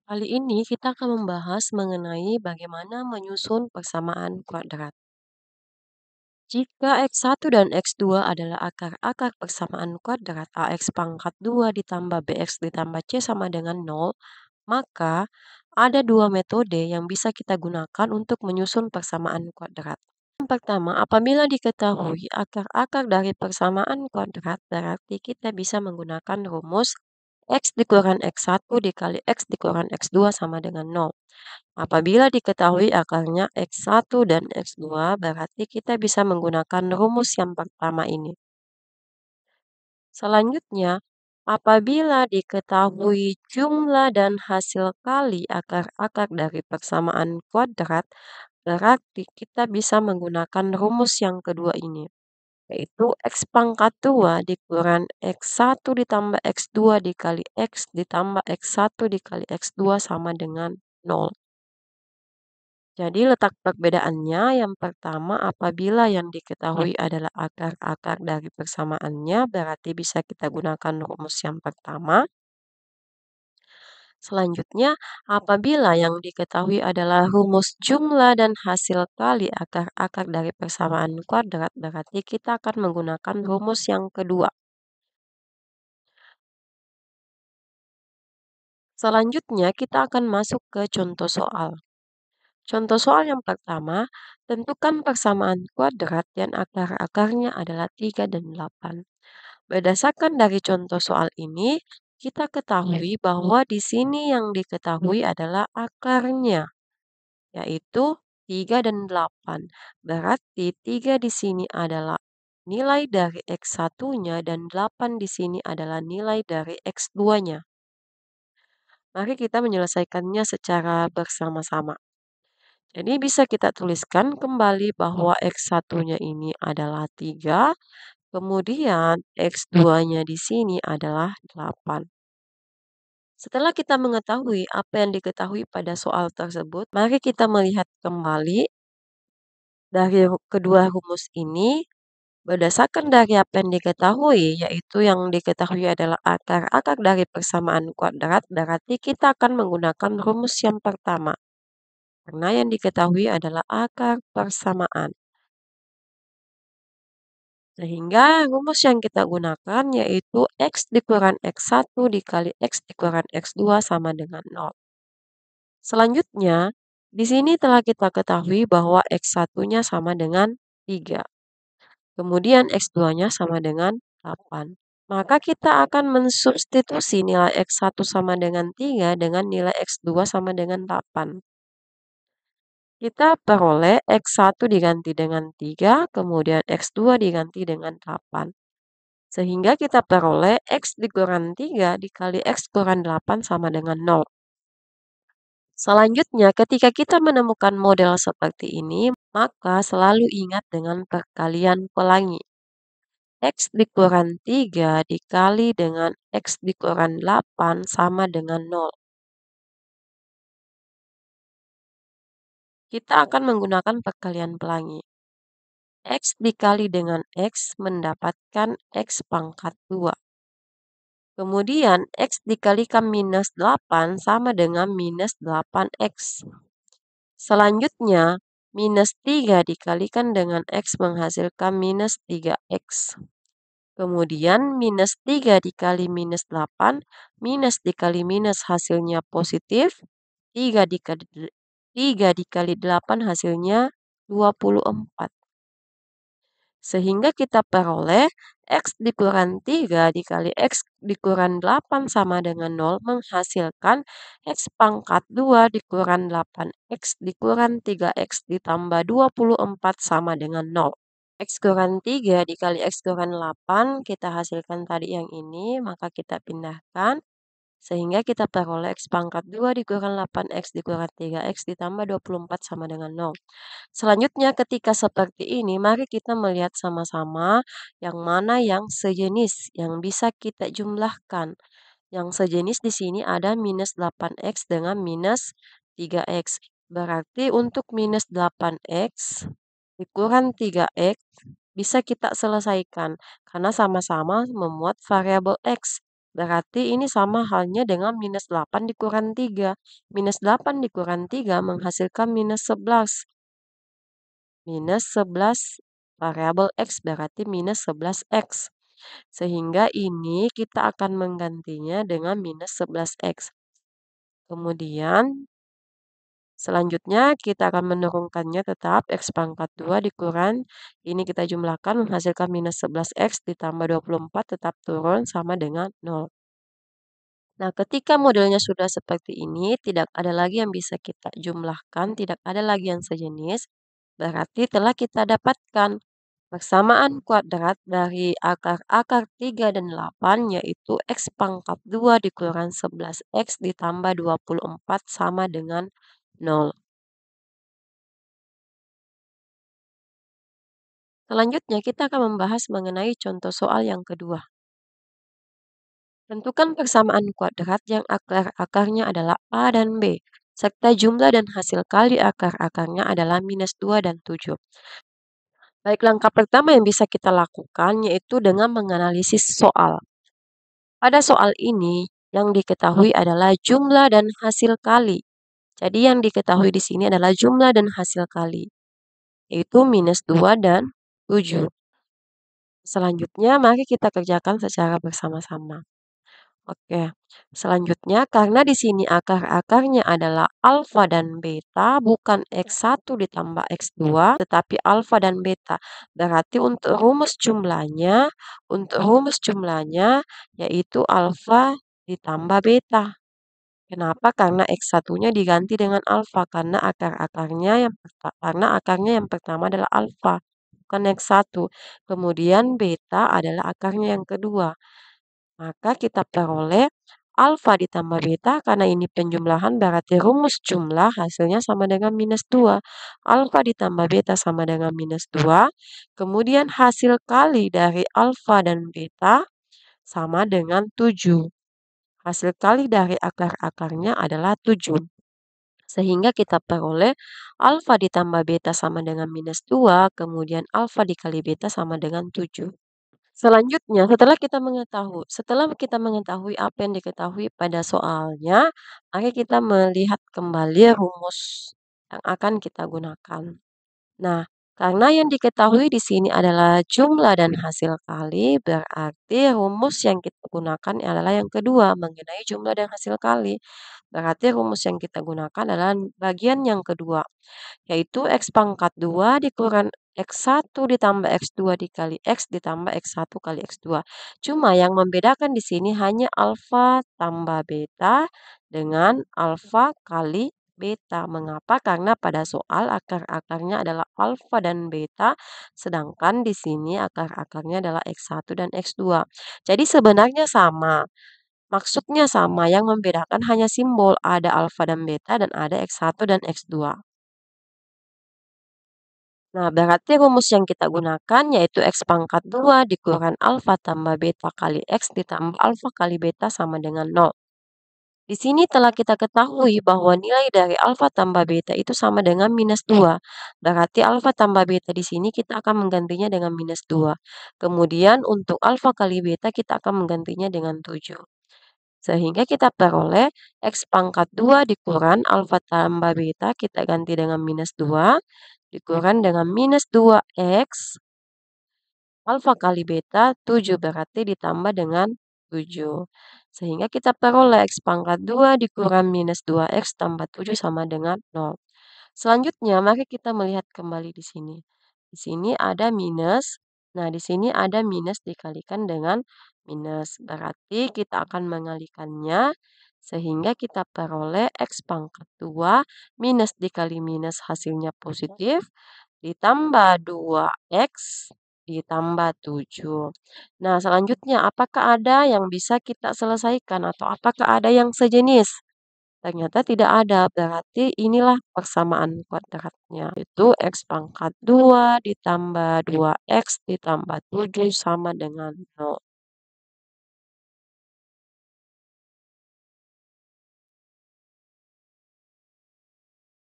Kali ini kita akan membahas mengenai bagaimana menyusun persamaan kuadrat. Jika x1 dan x2 adalah akar-akar persamaan kuadrat ax pangkat 2 ditambah bx ditambah c sama dengan 0, maka ada dua metode yang bisa kita gunakan untuk menyusun persamaan kuadrat. Yang pertama, apabila diketahui akar-akar dari persamaan kuadrat, berarti kita bisa menggunakan rumus x dikurang x1 dikali x dikurang x2 sama dengan 0. Apabila diketahui akarnya x1 dan x2, berarti kita bisa menggunakan rumus yang pertama ini. Selanjutnya, apabila diketahui jumlah dan hasil kali akar-akar dari persamaan kuadrat, berarti kita bisa menggunakan rumus yang kedua ini, yaitu x pangkat 2 dikurang x1 ditambah x2 dikali x ditambah x1 dikali x2 sama dengan 0. Jadi letak perbedaannya yang pertama apabila yang diketahui adalah akar-akar dari persamaannya berarti bisa kita gunakan rumus yang pertama. Selanjutnya apabila yang diketahui adalah rumus jumlah dan hasil kali akar-akar dari persamaan kuadrat berarti kita akan menggunakan rumus yang kedua. Selanjutnya kita akan masuk ke contoh soal. Contoh soal yang pertama, tentukan persamaan kuadrat dan akar-akarnya adalah 3 dan 8. Berdasarkan dari contoh soal ini, kita ketahui bahwa di sini yang diketahui adalah akarnya, yaitu 3 dan 8. Berarti 3 di sini adalah nilai dari x1-nya dan 8 di sini adalah nilai dari x2-nya. Mari kita menyelesaikannya secara bersama-sama. Jadi bisa kita tuliskan kembali bahwa X1-nya ini adalah 3, kemudian X2-nya di sini adalah 8. Setelah kita mengetahui apa yang diketahui pada soal tersebut, mari kita melihat kembali dari kedua rumus ini. Berdasarkan dari apa yang diketahui, yaitu yang diketahui adalah akar-akar dari persamaan kuadrat, berarti kita akan menggunakan rumus yang pertama. Karena yang diketahui adalah akar persamaan. Sehingga rumus yang kita gunakan yaitu x dikurang x1 dikali x dikurang x2 sama dengan 0. Selanjutnya, di sini telah kita ketahui bahwa x1-nya sama dengan 3. Kemudian x2-nya sama dengan 8. Maka kita akan mensubstitusi nilai x1 sama dengan 3 dengan nilai x2 sama dengan 8. Kita peroleh x1 diganti dengan 3, kemudian x2 diganti dengan 8. Sehingga kita peroleh x dikurang 3 dikali x kurang 8 sama dengan 0. Selanjutnya, ketika kita menemukan model seperti ini, maka selalu ingat dengan perkalian pelangi. X dikurang 3 dikali dengan x dikurang 8 sama dengan 0. Kita akan menggunakan perkalian pelangi. X dikali dengan X mendapatkan X pangkat 2. Kemudian X dikalikan minus 8 sama dengan minus 8X. Selanjutnya, minus 3 dikalikan dengan X menghasilkan minus 3X. Kemudian minus 3 dikali minus 8, minus dikali minus hasilnya positif, 3 dikali 8 hasilnya 24. Sehingga kita peroleh X dikurang 3 dikali X dikurang 8 sama dengan 0 menghasilkan X pangkat 2 dikurang 8X dikurang 3X ditambah 24 sama dengan 0. X kurang 3 dikali X kurang 8 kita hasilkan tadi yang ini, maka kita pindahkan. Sehingga kita peroleh X pangkat 2 dikurang 8X dikurang 3X ditambah 24 sama dengan 0. Selanjutnya ketika seperti ini, mari kita melihat sama-sama yang mana yang sejenis, yang bisa kita jumlahkan. Yang sejenis di sini ada minus 8X dengan minus 3X. Berarti untuk minus 8X dikurang 3X bisa kita selesaikan karena sama-sama memuat variabel X. Berarti ini sama halnya dengan minus 8 dikurang 3. Minus 8 dikurang 3 menghasilkan minus 11. Minus 11 variabel X berarti minus 11X. Sehingga ini kita akan menggantinya dengan minus 11X. Kemudian selanjutnya kita akan menurunkannya tetap X pangkat 2 dikurang. Ini kita jumlahkan menghasilkan minus 11X ditambah 24 tetap turun sama dengan 0. Nah, ketika modelnya sudah seperti ini, tidak ada lagi yang bisa kita jumlahkan, tidak ada lagi yang sejenis, berarti telah kita dapatkan persamaan kuadrat dari akar-akar 3 dan 8, yaitu X pangkat 2 dikurang 11X ditambah 24 sama dengan 0. Selanjutnya, kita akan membahas mengenai contoh soal yang kedua. Tentukan persamaan kuadrat yang akar-akarnya adalah A dan B, serta jumlah dan hasil kali akar-akarnya adalah minus 2 dan 7. Baik, langkah pertama yang bisa kita lakukan yaitu dengan menganalisis soal. Pada soal ini, yang diketahui adalah jumlah dan hasil kali. Jadi yang diketahui di sini adalah jumlah dan hasil kali, yaitu minus 2 dan 7. Selanjutnya, mari kita kerjakan secara bersama-sama. Oke, selanjutnya karena di sini akar-akarnya adalah alfa dan beta, bukan X1 ditambah X2, tetapi alfa dan beta. Berarti untuk rumus jumlahnya yaitu alfa ditambah beta. Kenapa? Karena X1-nya diganti dengan alfa karena akarnya yang pertama adalah alfa, bukan X1. Kemudian beta adalah akarnya yang kedua. Maka kita peroleh alfa ditambah beta karena ini penjumlahan berarti rumus jumlah hasilnya sama dengan minus 2. Alfa ditambah beta sama dengan minus 2. Kemudian hasil kali dari alfa dan beta sama dengan 7. Hasil kali dari akar-akarnya adalah 7. Sehingga kita peroleh alfa ditambah beta sama dengan minus 2. Kemudian alfa dikali beta sama dengan 7. Selanjutnya, setelah kita mengetahui apa yang diketahui pada soalnya, mari kita melihat kembali rumus yang akan kita gunakan. Nah, karena yang diketahui di sini adalah jumlah dan hasil kali, berarti rumus yang kita gunakan adalah yang kedua, mengenai jumlah dan hasil kali. Berarti rumus yang kita gunakan adalah bagian yang kedua, yaitu X pangkat 2 dikurang X1 ditambah X2 dikali X ditambah X1 kali X2. Cuma yang membedakan di sini hanya alfa tambah beta dengan alfa kali beta. Mengapa? Karena pada soal akar-akarnya adalah alfa dan beta, sedangkan di sini akar-akarnya adalah X1 dan X2. Jadi sebenarnya sama. Maksudnya sama, yang membedakan hanya simbol, ada alfa dan beta dan ada X1 dan X2. Nah, berarti rumus yang kita gunakan yaitu X pangkat 2 dikurang alfa tambah beta kali X ditambah alfa kali beta sama dengan 0. Di sini telah kita ketahui bahwa nilai dari alfa tambah beta itu sama dengan minus 2. Berarti alfa tambah beta di sini kita akan menggantinya dengan minus 2. Kemudian untuk alfa kali beta kita akan menggantinya dengan 7. Sehingga kita peroleh X pangkat 2 dikurang alfa tambah beta kita ganti dengan minus 2 dikurang dengan minus 2X alfa kali beta 7 berarti ditambah dengan 7. Sehingga kita peroleh X pangkat 2 dikurang minus 2X tambah 7 sama dengan 0. Selanjutnya mari kita melihat kembali di sini. Di sini ada minus. Nah, di sini ada minus dikalikan dengan minus. Berarti kita akan mengalikannya sehingga kita peroleh X pangkat 2 minus dikali minus hasilnya positif ditambah 2X ditambah 7. Nah, selanjutnya apakah ada yang bisa kita selesaikan atau apakah ada yang sejenis? Ternyata tidak ada, berarti inilah persamaan kuadratnya. Itu X pangkat 2 ditambah 2X ditambah 7 sama dengan 0.